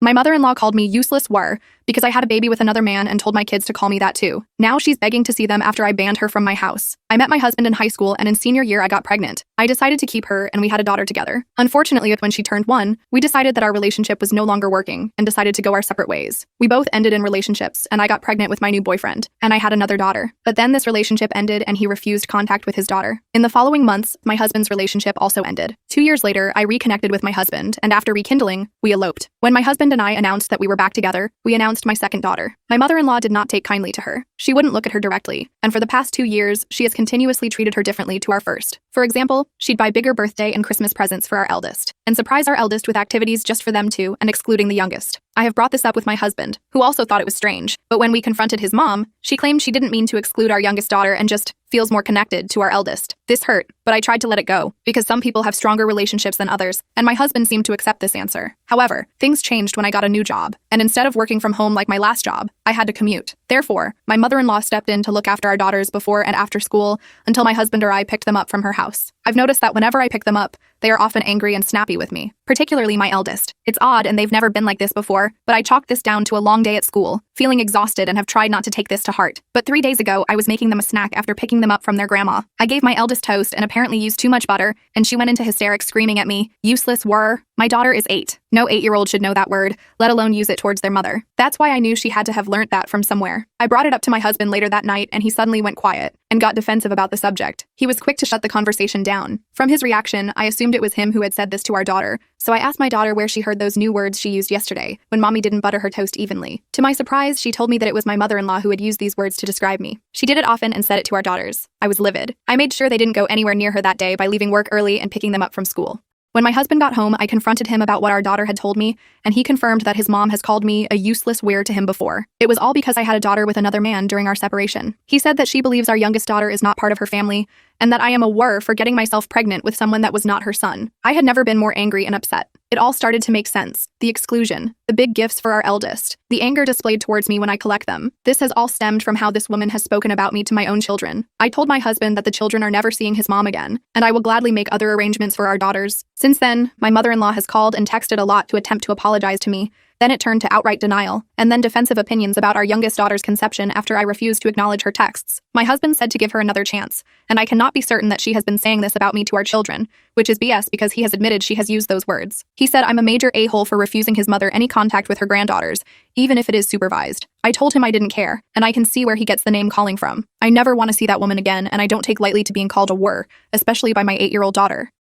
My mother-in-law called me useless whre because I had a baby with another man and told my kids to call me that too. Now she's begging to see them after I banned her from my house. I met my husband in high school, and in senior year I got pregnant. I decided to keep her, and we had a daughter together. Unfortunately, when she turned 1, we decided that our relationship was no longer working and decided to go our separate ways. We both ended in relationships, and I got pregnant with my new boyfriend, and I had another daughter. But then this relationship ended and he refused contact with his daughter. In the following months, my husband's relationship also ended. 2 years later, I reconnected with my husband, and after rekindling, we eloped. When my husband and I announced that we were back together, we announced my second daughter. My mother-in-law did not take kindly to her. She wouldn't look at her directly, and for the past 2 years, she has continuously treated her differently to our first. For example, she'd buy bigger birthday and Christmas presents for our eldest, and surprise our eldest with activities just for them two and excluding the youngest. I have brought this up with my husband, who also thought it was strange, but when we confronted his mom, she claimed she didn't mean to exclude our youngest daughter and just feels more connected to our eldest. This hurt, but I tried to let it go, because some people have stronger relationships than others, and my husband seemed to accept this answer. However, things changed when I got a new job, and instead of working from home like my last job, I had to commute. Therefore, my mother-in-law stepped in to look after our daughters before and after school until my husband or I picked them up from her house. I've noticed that whenever I pick them up, they are often angry and snappy with me, particularly my eldest. It's odd and they've never been like this before, but I chalked this down to a long day at school, feeling exhausted and have tried not to take this to heart. But 3 days ago, I was making them a snack after picking them up from their grandma. I gave my eldest toast and apparently used too much butter, and she went into hysterics screaming at me, "Useless whre." My daughter is 8. No 8-year-old should know that word, let alone use it towards their mother. That's why I knew she had to have learnt that from somewhere. I brought it up to my husband later that night and he suddenly went quiet and got defensive about the subject. He was quick to shut the conversation down. From his reaction, I assumed it was him who had said this to our daughter, so I asked my daughter where she heard those new words she used yesterday when mommy didn't butter her toast evenly. To my surprise, she told me that it was my mother-in-law who had used these words to describe me. She did it often and said it to our daughters. I was livid. I made sure they didn't go anywhere near her that day by leaving work early and picking them up from school. When my husband got home, I confronted him about what our daughter had told me, and he confirmed that his mom has called me a useless whre to him before. It was all because I had a daughter with another man during our separation. He said that she believes our youngest daughter is not part of her family, and that I am a whre for getting myself pregnant with someone that was not her son. I had never been more angry and upset. It all started to make sense. The exclusion, the big gifts for our eldest, the anger displayed towards me when I collect them. This has all stemmed from how this woman has spoken about me to my own children. I told my husband that the children are never seeing his mom again, and I will gladly make other arrangements for our daughters. Since then, my mother-in-law has called and texted a lot to attempt to apologize to me. Then it turned to outright denial, and then defensive opinions about our youngest daughter's conception after I refused to acknowledge her texts. My husband said to give her another chance, and I cannot be certain that she has been saying this about me to our children, which is BS because he has admitted she has used those words. He said I'm a major a-hole for refusing his mother any contact with her granddaughters, even if it is supervised. I told him I didn't care, and I can see where he gets the name calling from. I never want to see that woman again, and I don't take lightly to being called a whre, especially by my 8-year-old daughter.